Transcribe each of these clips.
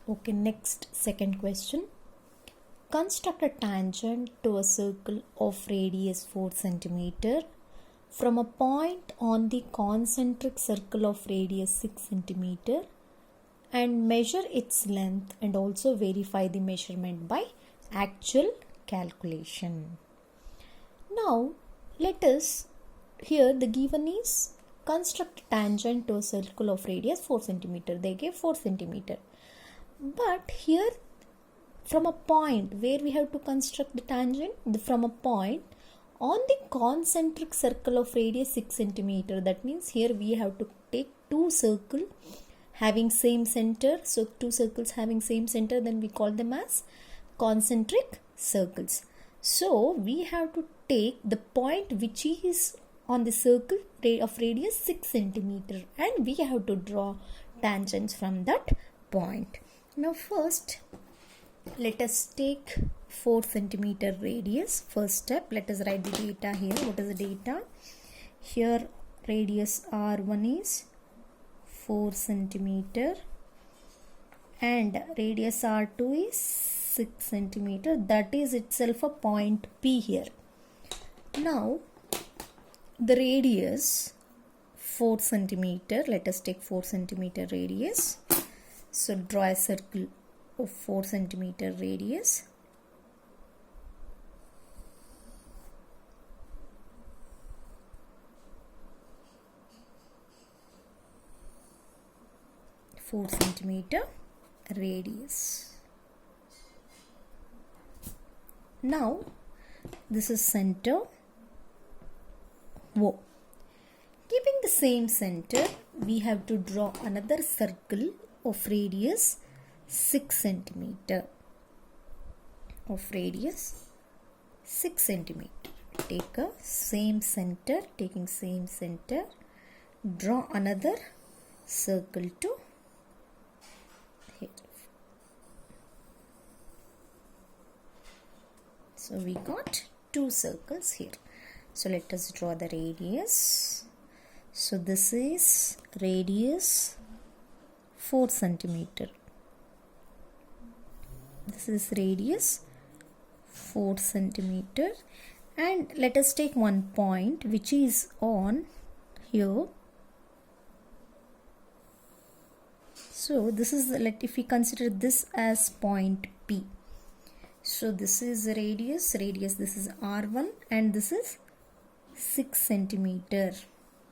Okay, next second question. Construct a tangent to a circle of radius 4 cm from a point on the concentric circle of radius 6 cm and measure its length and also verify the measurement by actual calculation. Now let us, here the given is construct a tangent to a circle of radius 4 cm. They gave 4 cm. But here from a point where we have to construct the tangent, from a point on the concentric circle of radius 6 cm. That means here we have to take two circles having same center. So two circles having same center, then we call them as concentric circles. So we have to take the point which is on the circle of radius 6 cm and we have to draw tangents from that point. Now first let us take 4 cm radius. First step, let us write the data here. What is the data? Here radius R1 is 4 cm and radius R2 is 6 cm. That is itself a point P here. Now the radius 4 cm, let us take 4 cm radius. So draw a circle of 4 cm radius. Four centimeter radius. Now this is center O. Keeping the same center, we have to draw another circle of radius 6 cm. Of radius 6 cm. Take a same center, taking same center, draw another circle to here. So we got two circles here. So let us draw the radius. So this is radius 4 cm. This is radius 4 cm and let us take one point which is on here. So this is, if we consider this as point P. So this is radius, this is R1 and this is 6 cm.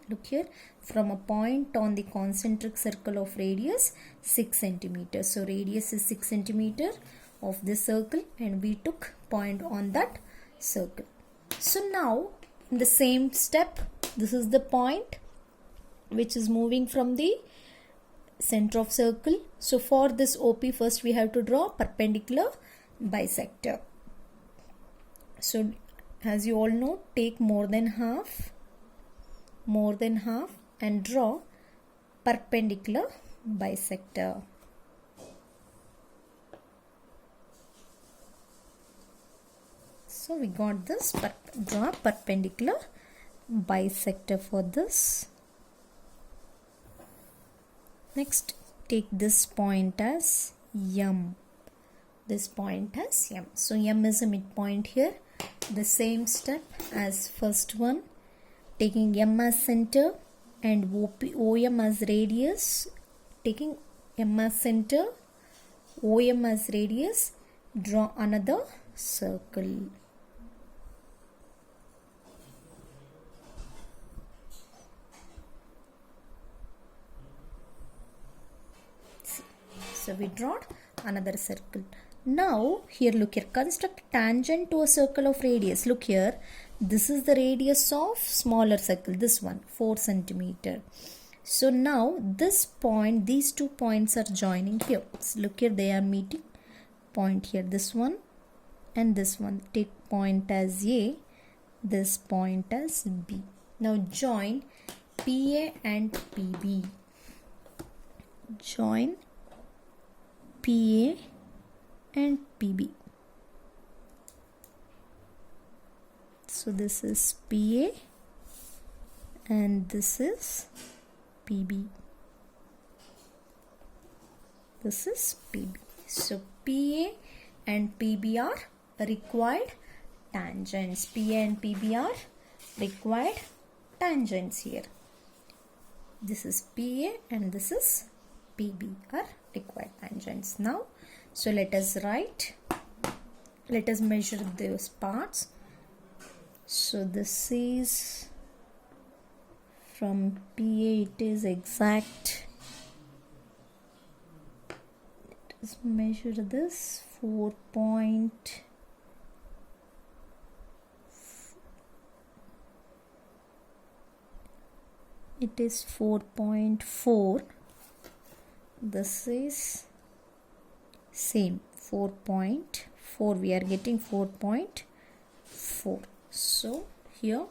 Look here, from a point on the concentric circle of radius 6 cm. So radius is 6 cm of this circle and we took point on that circle. So now in the same step, this is the point which is moving from the center of circle. So for this OP, first we have to draw perpendicular bisector. So as you all know, take more than half and draw perpendicular bisector. So we got this, draw perpendicular bisector for this. Next, take this point as M. This point as M. So M is a midpoint here. The same step as first one. Taking M as center and OM as radius. Taking M as center, OM as radius. Draw another circle. So we draw another circle. Now here look here, construct tangent to a circle of radius. Look here, this is the radius of smaller circle, this one 4 cm. So now this point, these two points are joining here. So look here, they are meeting point here, this one and this one. Take point as A, this point as B. Now join PA and PB. Join PA and PB. So this is PA and this is PB. This is PB. So PA and PB are required tangents. PA and PB are required tangents here. This is PA and this is PB are required tangents. Now, so let us measure those parts. So this is from PA, it is exact. Let us measure this 4 point. It is 4.4. This is same 4.4. We are getting 4.4. So here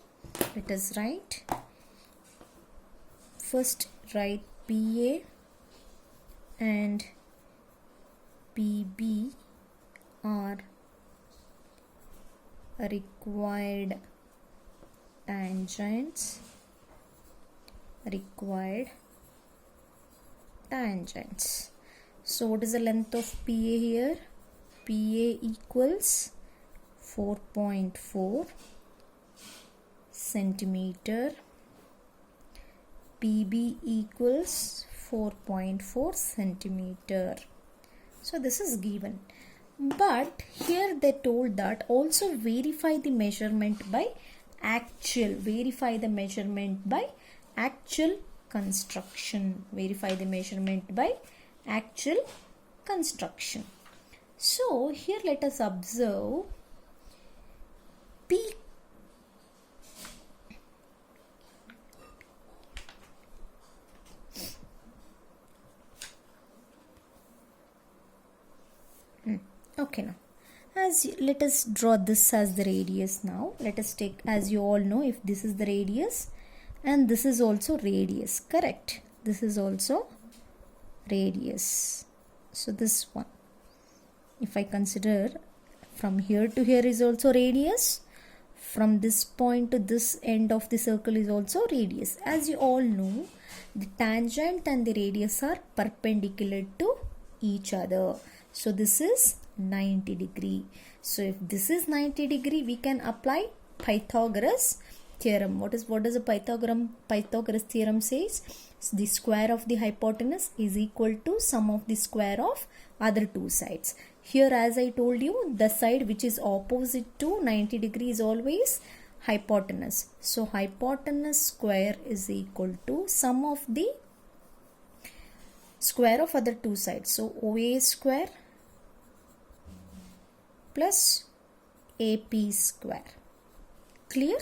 let us write. First write PA and PB are required tangents. So what is the length of PA here? PA equals 4.4 centimeter. PB equals 4.4 centimeter. So this is given. But here they told that also verify the measurement by actual. Verify the measurement by actual construction. Verify the measurement by actual construction. So here let us observe P. Okay, now let us draw this as the radius. Now let us take, as you all know, if this is the radius and this is also radius, correct? This is also radius. So this one, if I consider from here to here is also radius, from this point to this end of the circle is also radius. As you all know, the tangent and the radius are perpendicular to each other. So this is 90 degree. So if this is 90 degree, we can apply Pythagoras theorem. What does the Pythagoras theorem says? So the square of the hypotenuse is equal to sum of the square of other two sides. Here, as I told you, the side which is opposite to 90 degree is always hypotenuse. So hypotenuse square is equal to sum of the square of other two sides. So OA square plus AP square. Clear?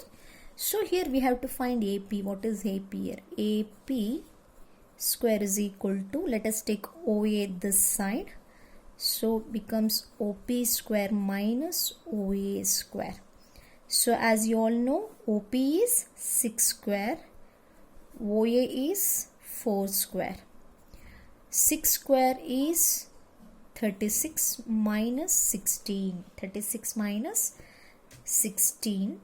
So here we have to find AP. What is AP here? AP square is equal to, let us take OA this side. So becomes OP square minus OA square. So as you all know, OP is 6 square, OA is 4 square. 6 square is 36 minus 16. 36 minus 16.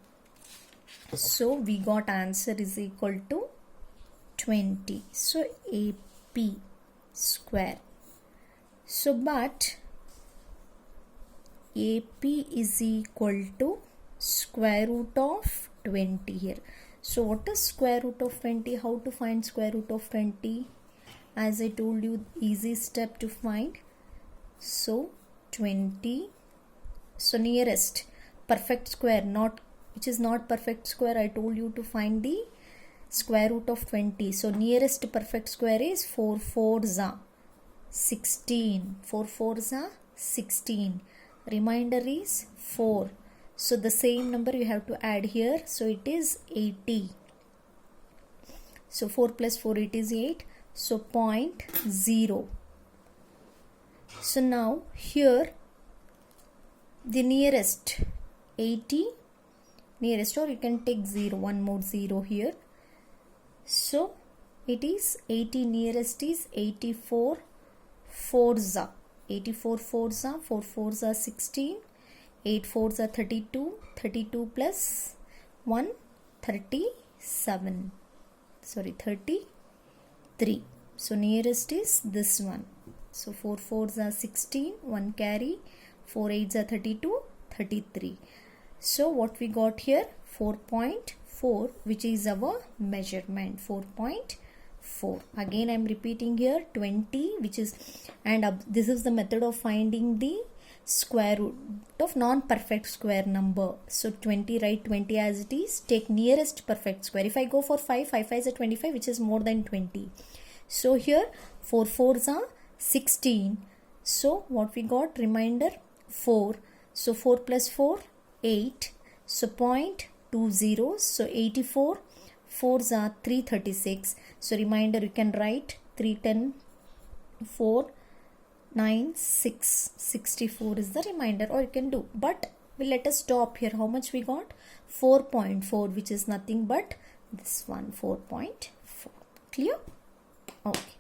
So we got answer is equal to 20. So AP square. So but AP is equal to square root of 20 here. So what is square root of 20? How to find square root of 20? As I told you, easy step to find. So 20. So nearest perfect square, not which is not perfect square, I told you to find the square root of 20. So nearest perfect square is 4 4s are 16. 4 4s are 16. Remainder is 4. So the same number you have to add here. So it is 80. So 4 plus 4, it is 8. So 0.0. So now here the nearest 80, nearest, or you can take 0, one more 0 here. So it is 80, nearest is 84 4s are 84 4s are 4 4s are 16, 8 4s are 32, 32 plus 1 37, sorry 33. So nearest is this one. So 4 4s are 16, 1 carry, 4 8s are 32, 33. So what we got here? 4.4, which is our measurement. 4.4. Again I am repeating here 20, which is, and this is the method of finding the square root of non-perfect square number. So 20, write 20 as it is, take nearest perfect square. If I go for 5, 5 5 is 25, which is more than 20. So here 4 4s are 16. So what we got? Remainder 4. So 4 plus 4, 8. So 0.20. So 84. 4s are 336. So remainder you can write 310, 4, 9, 6. 64 is the remainder, or you can do. But let us stop here. How much we got? 4.4, which is nothing but this one, 4.4. Clear? Okay.